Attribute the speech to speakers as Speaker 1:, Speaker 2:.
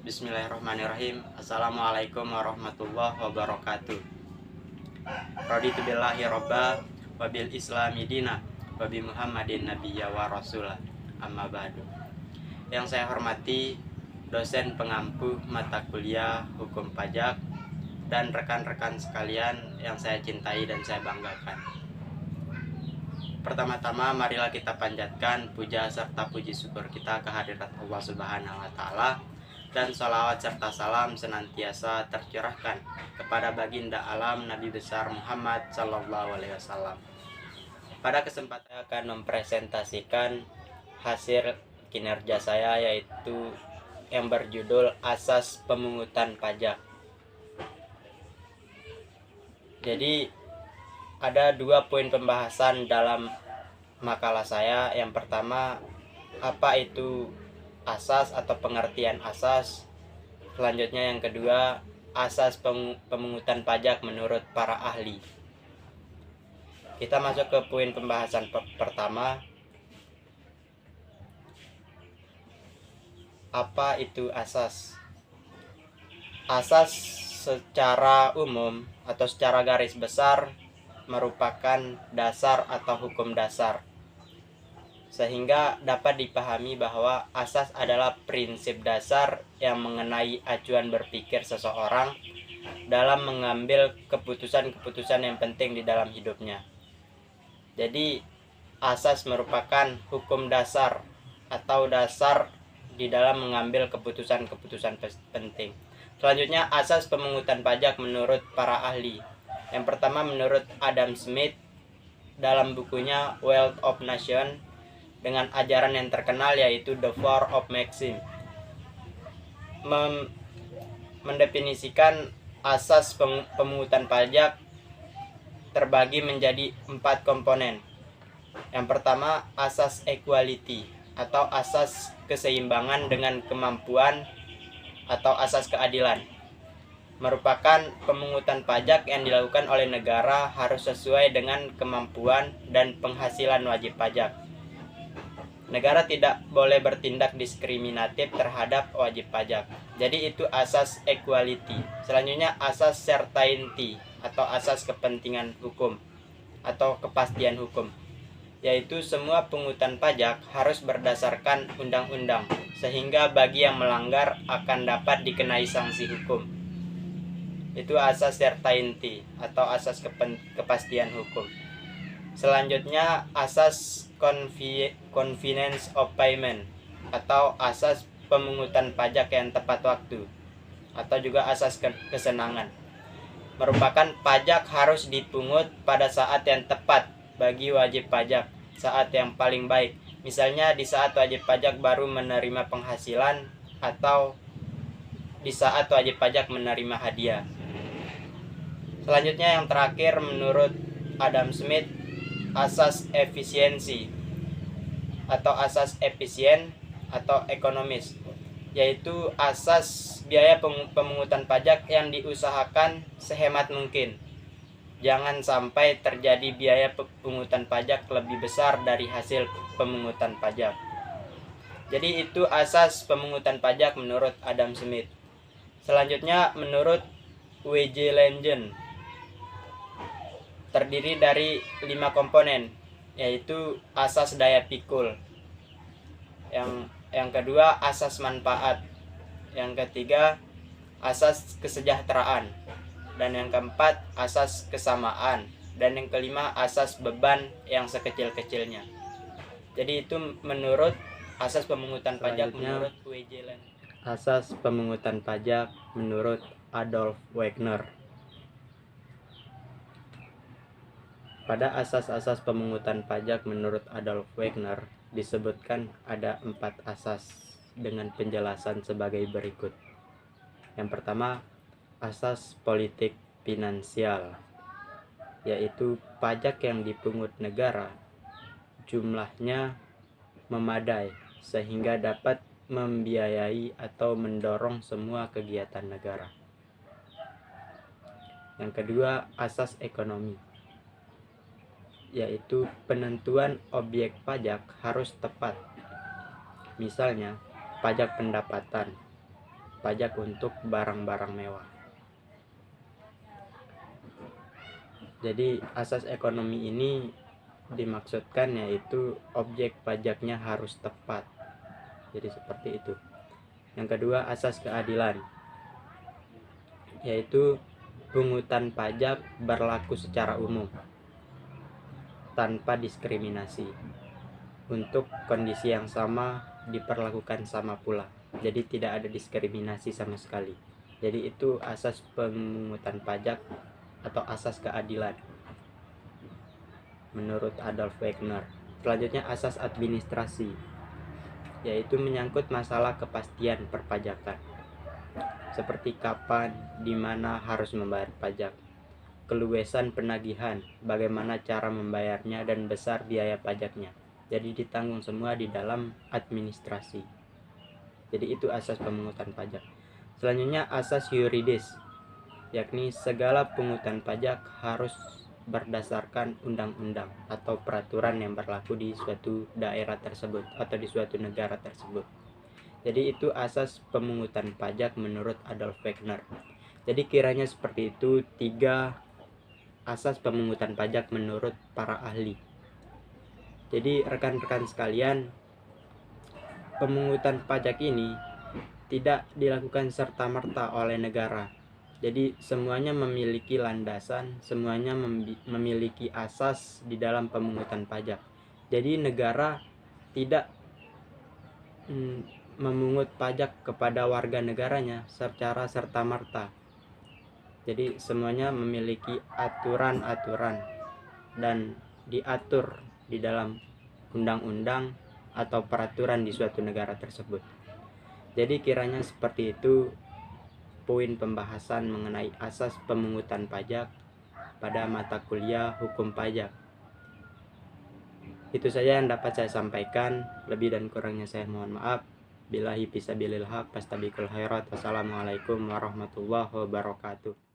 Speaker 1: Bismillahirrahmanirrahim. Assalamualaikum warahmatullahi wabarakatuh. Raditu billahi robba wabil islami dina wabi muhammadin nabiyya wa rasulah, amma ba'du. Yang saya hormati dosen pengampu mata kuliah hukum pajak dan rekan-rekan sekalian yang saya cintai dan saya banggakan. Pertama-tama marilah kita panjatkan puja serta puji syukur kita kehadirat Allah Subhanahu wa taala, dan salawat serta salam senantiasa tercurahkan kepada baginda alam Nabi besar Muhammad Sallallahu Alaihi Wasallam. Pada kesempatan saya akan mempresentasikan hasil kinerja saya, yaitu yang berjudul Asas Pemungutan Pajak. Jadi ada 2 poin pembahasan dalam makalah saya. Yang pertama, apa itu asas atau pengertian asas. Selanjutnya yang kedua, asas pemungutan pajak menurut para ahli. Kita masuk ke poin pembahasan pertama. Apa itu asas? Asas secara umum atau secara garis besar merupakan dasar atau hukum dasar, sehingga dapat dipahami bahwa asas adalah prinsip dasar yang mengenai acuan berpikir seseorang dalam mengambil keputusan-keputusan yang penting di dalam hidupnya. Jadi asas merupakan hukum dasar atau dasar di dalam mengambil keputusan-keputusan penting. Selanjutnya, asas pemungutan pajak menurut para ahli. Yang pertama, menurut Adam Smith dalam bukunya Wealth of Nation, dengan ajaran yang terkenal yaitu The Four of Maxim, mendefinisikan asas pemungutan pajak terbagi menjadi 4 komponen. Yang pertama, asas equality atau asas keseimbangan dengan kemampuan atau asas keadilan. Merupakan pemungutan pajak yang dilakukan oleh negara harus sesuai dengan kemampuan dan penghasilan wajib pajak. Negara tidak boleh bertindak diskriminatif terhadap wajib pajak. Jadi itu asas equality. Selanjutnya, asas certainty atau asas kepentingan hukum atau kepastian hukum, yaitu semua pungutan pajak harus berdasarkan undang-undang, sehingga bagi yang melanggar akan dapat dikenai sanksi hukum. Itu asas certainty atau asas kepastian hukum. Selanjutnya, asas convenience of payment atau asas pemungutan pajak yang tepat waktu, atau juga asas kesenangan. Merupakan pajak harus dipungut pada saat yang tepat bagi wajib pajak, saat yang paling baik. Misalnya di saat wajib pajak baru menerima penghasilan atau di saat wajib pajak menerima hadiah. Selanjutnya, yang terakhir menurut Adam Smith, asas efisiensi atau asas efisien atau ekonomis, yaitu asas biaya pemungutan pajak yang diusahakan sehemat mungkin. Jangan sampai terjadi biaya pemungutan pajak lebih besar dari hasil pemungutan pajak. Jadi itu asas pemungutan pajak menurut Adam Smith. Selanjutnya, menurut W.J. Lengen, terdiri dari 5 komponen, yaitu asas daya pikul. Yang kedua, asas manfaat. Yang ketiga, asas kesejahteraan. Dan yang keempat, asas kesamaan. Dan yang kelima, asas beban yang sekecil-kecilnya. Jadi itu menurut asas pemungutan pajak menurut W.J. Lengen. Asas pemungutan pajak menurut Adolf Wagner. Pada asas-asas pemungutan pajak menurut Adolf Wagner disebutkan ada 4 asas dengan penjelasan sebagai berikut. Yang pertama, asas politik finansial, yaitu pajak yang dipungut negara jumlahnya memadai sehingga dapat membiayai atau mendorong semua kegiatan negara. Yang kedua, asas ekonomi, yaitu penentuan objek pajak harus tepat. Misalnya, pajak pendapatan pajak untuk barang-barang mewah. Jadi asas ekonomi ini dimaksudkan yaitu objek pajaknya harus tepat. Jadi seperti itu. Yang kedua, asas keadilan, yaitu pungutan pajak berlaku secara umum tanpa diskriminasi. Untuk kondisi yang sama diperlakukan sama pula. Jadi tidak ada diskriminasi sama sekali. Jadi itu asas pemungutan pajak atau asas keadilan menurut Adolf Wagner. Selanjutnya asas administrasi, yaitu menyangkut masalah kepastian perpajakan, seperti kapan, di mana harus membayar pajak, keluasan penagihan, bagaimana cara membayarnya, dan besar biaya pajaknya. Jadi ditanggung semua di dalam administrasi. Jadi itu asas pemungutan pajak. Selanjutnya asas yuridis, yakni segala pungutan pajak harus berdasarkan undang-undang atau peraturan yang berlaku di suatu daerah tersebut atau di suatu negara tersebut. Jadi itu asas pemungutan pajak menurut Adolf Wagner. Jadi kiranya seperti itu 3 asas pemungutan pajak menurut para ahli. Jadi rekan-rekan sekalian, pemungutan pajak ini tidak dilakukan serta-merta oleh negara. Jadi semuanya memiliki landasan, semuanya memiliki asas di dalam pemungutan pajak. Jadi negara tidak memungut pajak kepada warga negaranya secara serta-merta. Jadi semuanya memiliki aturan-aturan dan diatur di dalam undang-undang atau peraturan di suatu negara tersebut. Jadi kiranya seperti itu poin pembahasan mengenai asas pemungutan pajak pada mata kuliah hukum pajak. Itu saja yang dapat saya sampaikan. Lebih dan kurangnya saya mohon maaf. Billahi fisabilil haq, fastabiqul khairat. Wassalamualaikum warahmatullahi wabarakatuh.